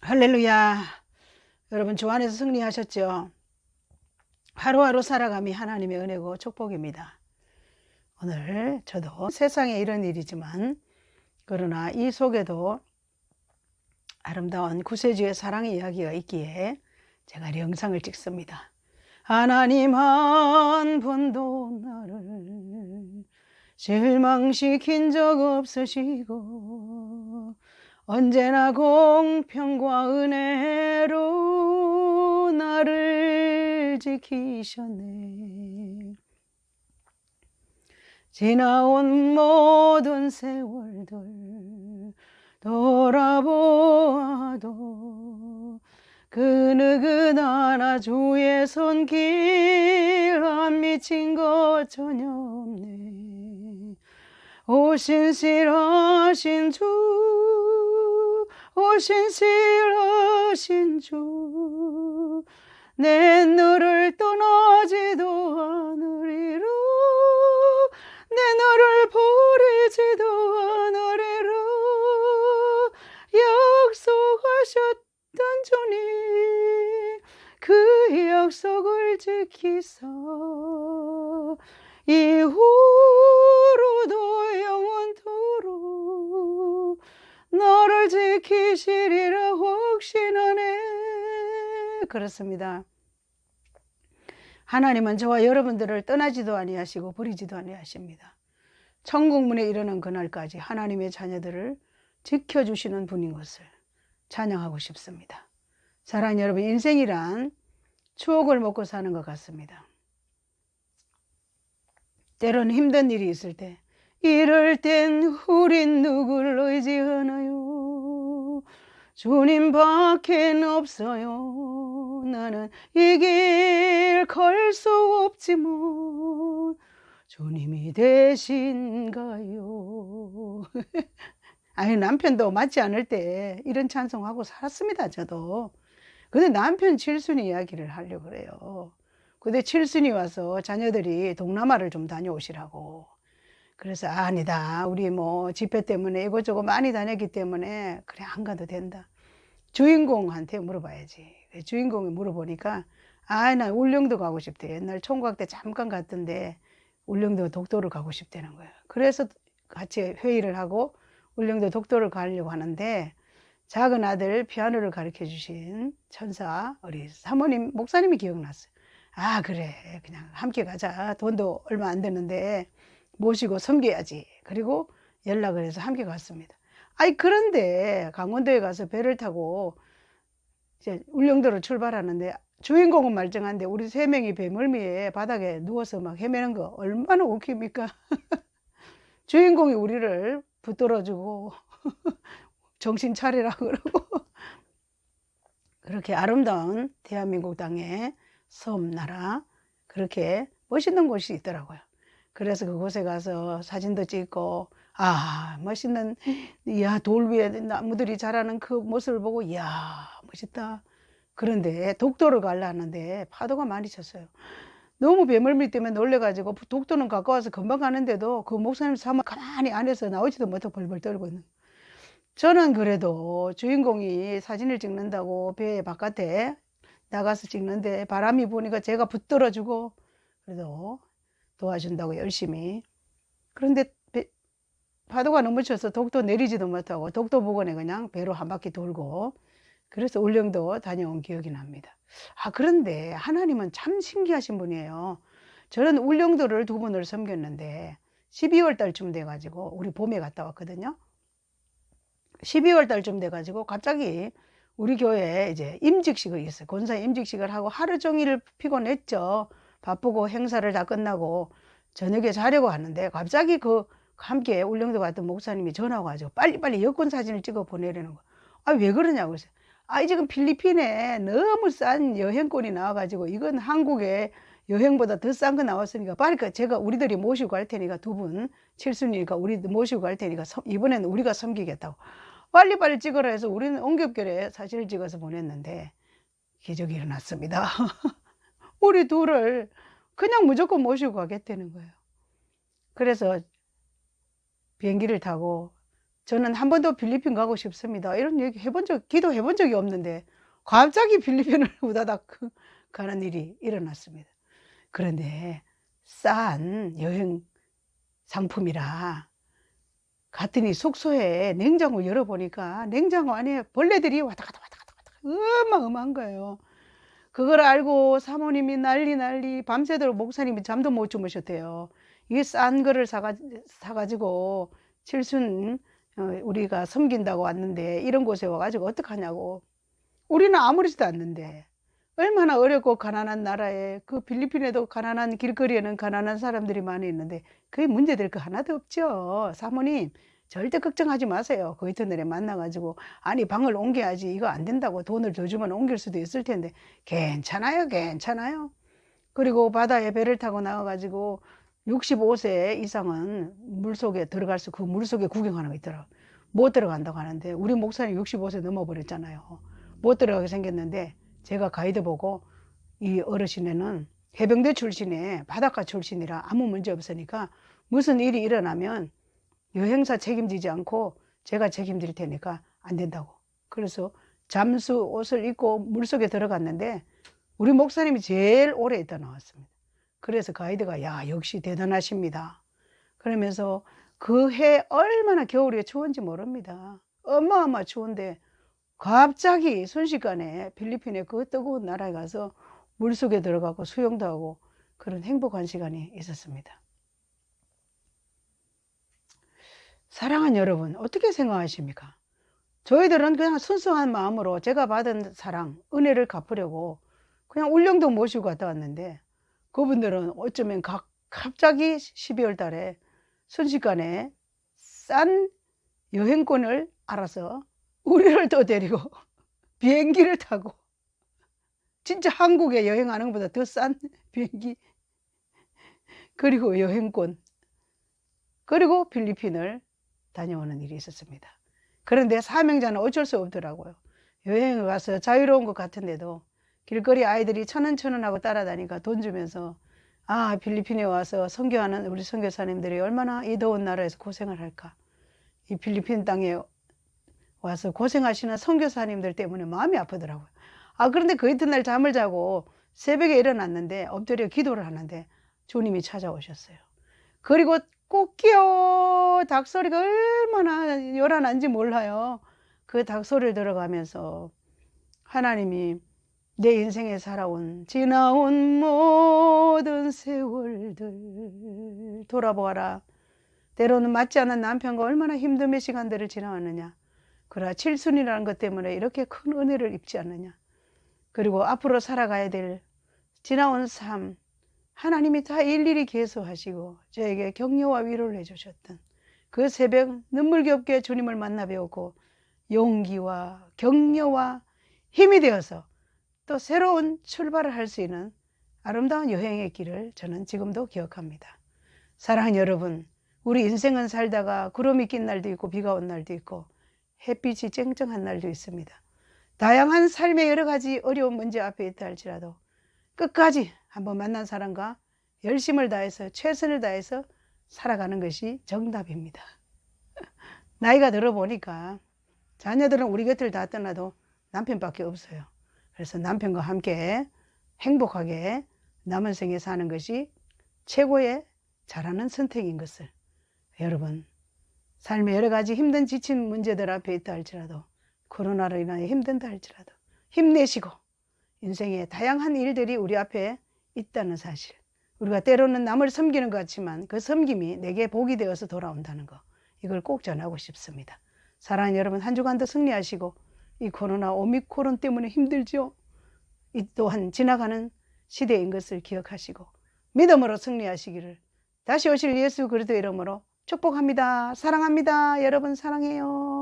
할렐루야. 여러분 주 안에서 승리하셨죠? 하루하루 살아감이 하나님의 은혜고 축복입니다. 오늘 저도 세상에 이런 일이지만 그러나 이 속에도 아름다운 구세주의 사랑의 이야기가 있기에 제가 이 영상을 찍습니다. 하나님 한 번도 나를 실망시킨 적 없으시고 언제나 공평과 은혜로 나를 지키셨네. 지나온 모든 세월들 돌아보아도 그 느긋하나 주의 손길 안 미친 것 전혀 없네. 오신실하신 주, 오신실하신 주, 내 너를 떠나지도 않으리라, 내 너를 버리지도 않으리라. 약속하셨던 주님, 그 약속을 지키사 이후로도 영원토록 너를 지키시리라 확신하네. 그렇습니다. 하나님은 저와 여러분들을 떠나지도 아니하시고 버리지도 아니하십니다. 천국문에 이르는 그날까지 하나님의 자녀들을 지켜주시는 분인 것을 찬양하고 싶습니다. 사랑하는 여러분, 인생이란 추억을 먹고 사는 것 같습니다. 때로는 힘든 일이 있을 때 이럴 땐 우린 누굴 의지하나요? 주님밖엔 없어요. 나는 이 길 걸 수 없지만 주님이 되신가요? 아니, 남편도 맞지 않을 때 이런 찬송하고 살았습니다, 저도. 근데 남편 칠순이 이야기를 하려고 그래요. 근데 칠순이 와서 자녀들이 동남아를 좀 다녀오시라고. 그래서 아니다, 우리 뭐 집회 때문에 이것저것 많이 다녔기 때문에 그래 안 가도 된다. 주인공한테 물어봐야지. 주인공이 물어보니까 나 울릉도 가고 싶대. 옛날 총각 때 잠깐 갔던데 울릉도 독도를 가고 싶다는 거예요. 그래서 같이 회의를 하고 울릉도 독도를 가려고 하는데 작은 아들 피아노를 가르쳐 주신 천사 우리 사모님 목사님이 기억났어요. 아, 그래, 그냥 함께 가자. 돈도 얼마 안 되는데 모시고 섬겨야지. 그리고 연락을 해서 함께 갔습니다. 아니, 그런데 강원도에 가서 배를 타고 이제 울릉도로 출발하는데 주인공은 말짱한데 우리 세 명이 배멀미에 바닥에 누워서 막 헤매는 거 얼마나 웃깁니까? 주인공이 우리를 붙들어주고 정신 차리라 그러고 그렇게 아름다운 대한민국 땅에 섬, 나라, 그렇게 멋있는 곳이 있더라고요. 그래서 그곳에 가서 사진도 찍고, 멋있는, 돌 위에 나무들이 자라는 그 모습을 보고, 멋있다. 그런데 독도를 가려는데 파도가 많이 쳤어요. 너무 배멀미 때문에 놀래가지고 독도는 가까워서 금방 가는데도 그 목사님 사모 가만히 안에서 나오지도 못하고 벌벌 떨고 있는 거예요. 저는 그래도 주인공이 사진을 찍는다고 배 바깥에 나가서 찍는데 바람이 부니까 제가 붙들어주고 그래도 도와준다고 열심히. 그런데 파도가 너무 쳐서 독도 내리지도 못하고 독도 부근에 그냥 배로 한 바퀴 돌고 그래서 울릉도 다녀온 기억이 납니다. 그런데 하나님은 참 신기하신 분이에요. 저는 울릉도를 2번을 섬겼는데 12월 달쯤 돼가지고 우리 봄에 갔다 왔거든요. 12월 달쯤 돼가지고 갑자기 우리 교회에 이제 임직식이 있어요. 권사 임직식을 하고 하루 종일 피곤했죠. 바쁘고 행사를 다 끝나고 저녁에 자려고 하는데 갑자기 함께 울릉도 갔던 목사님이 전화 와가지고 빨리빨리 여권 사진을 찍어 보내려는 거예요. 왜 그러냐고 그래서 지금 필리핀에 너무 싼 여행권이 나와가지고 이건 한국에 여행보다 더 싼 거 나왔으니까 빨리 제가 우리들이 모시고 갈 테니까 2분 칠순이니까 우리 모시고 갈 테니까 이번에는 우리가 섬기겠다고 빨리빨리 찍으라 해서 우리는 옹겹결에 사진을 찍어서 보냈는데 기적이 일어났습니다. 우리 둘을 그냥 무조건 모시고 가겠다는 거예요. 그래서 비행기를 타고 저는 한 번도 필리핀 가고 싶습니다. 이런 얘기 기도해 본 적이 없는데 갑자기 필리핀을 우다닥 가는 일이 일어났습니다. 그런데 싼 여행 상품이라 갔더니 숙소에 냉장고 열어보니까 냉장고 안에 벌레들이 왔다 갔다 왔다 갔다 왔다 어마어마한 거예요. 그걸 알고 사모님이 난리 밤새도록 목사님이 잠도 못 주무셨대요. 이게 싼 거를 사가지고 칠순 우리가 섬긴다고 왔는데 이런 곳에 와가지고 어떡하냐고. 우리는 아무렇지도 않는데 얼마나 어렵고 가난한 나라에 그 필리핀에도 가난한 길거리에는 가난한 사람들이 많이 있는데 그게 문제될 거 하나도 없죠. 사모님 절대 걱정하지 마세요. 그 이튿날에 만나가지고 아니 방을 옮겨야지 이거 안 된다고 돈을 더 주면 옮길 수도 있을 텐데 괜찮아요 괜찮아요. 그리고 바다에 배를 타고 나와가지고 65세 이상은 물속에 들어갈 수 그 물속에 구경하는 거 있더라고. 못 들어간다고 하는데 우리 목사님 65세 넘어버렸잖아요. 못 들어가게 생겼는데 제가 가이드 보고 이 어르신에는 해병대 출신에 바닷가 출신이라 아무 문제 없으니까 무슨 일이 일어나면 여행사 책임지지 않고 제가 책임질 테니까 안 된다고. 그래서 잠수 옷을 입고 물속에 들어갔는데 우리 목사님이 제일 오래 있다 나왔습니다. 그래서 가이드가 야 역시 대단하십니다. 그러면서 그 해 얼마나 겨울에 추운지 모릅니다. 어마어마 추운데 갑자기 순식간에 필리핀의 그 뜨거운 나라에 가서 물속에 들어가고 수영도 하고 그런 행복한 시간이 있었습니다. 사랑하는 여러분 어떻게 생각하십니까? 저희들은 그냥 순수한 마음으로 제가 받은 사랑, 은혜를 갚으려고 그냥 울릉도 모시고 갔다 왔는데 그분들은 어쩌면 갑자기 12월 달에 순식간에 싼 여행권을 알아서 우리를 또 데리고 비행기를 타고 진짜 한국에 여행하는 것보다 더 싼 비행기 그리고 여행권 그리고 필리핀을 다녀오는 일이 있었습니다. 그런데 사명자는 어쩔 수 없더라고요. 여행을 가서 자유로운 것 같은데도 길거리 아이들이 1,000원 하고 따라다니까 돈 주면서 아 필리핀에 와서 선교하는 우리 선교사님들이 얼마나 이 더운 나라에서 고생을 할까. 이 필리핀 땅에 와서 고생하시는 선교사님들 때문에 마음이 아프더라고요. 아 그런데 그 이튿날 잠을 자고 새벽에 일어났는데 엎드려 기도를 하는데 주님이 찾아오셨어요. 그리고 꽃기호 닭소리가 얼마나 요란한지 몰라요. 그 닭소리를 들어가면서 하나님이 내 인생에 살아온 지나온 모든 세월들 돌아보아라. 때로는 맞지 않는 남편과 얼마나 힘든 몇 시간들을 지나왔느냐. 그러나 칠순이라는 것 때문에 이렇게 큰 은혜를 입지 않느냐. 그리고 앞으로 살아가야 될 지나온 삶 하나님이 다 일일이 계수하시고 저에게 격려와 위로를 해주셨던 그 새벽 눈물겹게 주님을 만나 배웠고 용기와 격려와 힘이 되어서 또 새로운 출발을 할 수 있는 아름다운 여행의 길을 저는 지금도 기억합니다. 사랑하는 여러분, 우리 인생은 살다가 구름이 낀 날도 있고 비가 온 날도 있고 햇빛이 쨍쨍한 날도 있습니다. 다양한 삶의 여러 가지 어려운 문제 앞에 있다 할지라도 끝까지 한번 만난 사람과 열심을 다해서 최선을 다해서 살아가는 것이 정답입니다. 나이가 들어보니까 자녀들은 우리 곁을 다 떠나도 남편밖에 없어요. 그래서 남편과 함께 행복하게 남은 생에 사는 것이 최고의 잘하는 선택인 것을 여러분 삶의 여러 가지 힘든 지친 문제들 앞에 있다 할지라도 코로나로 인하여 힘든다 할지라도 힘내시고 인생의 다양한 일들이 우리 앞에 있다는 사실 우리가 때로는 남을 섬기는 것 같지만 그 섬김이 내게 복이 되어서 돌아온다는 거 이걸 꼭 전하고 싶습니다. 사랑하는 여러분 한 주간도 승리하시고 이 코로나 오미크론 때문에 힘들죠. 이 또한 지나가는 시대인 것을 기억하시고 믿음으로 승리하시기를 다시 오실 예수 그리스도 이름으로 축복합니다. 사랑합니다. 여러분 사랑해요.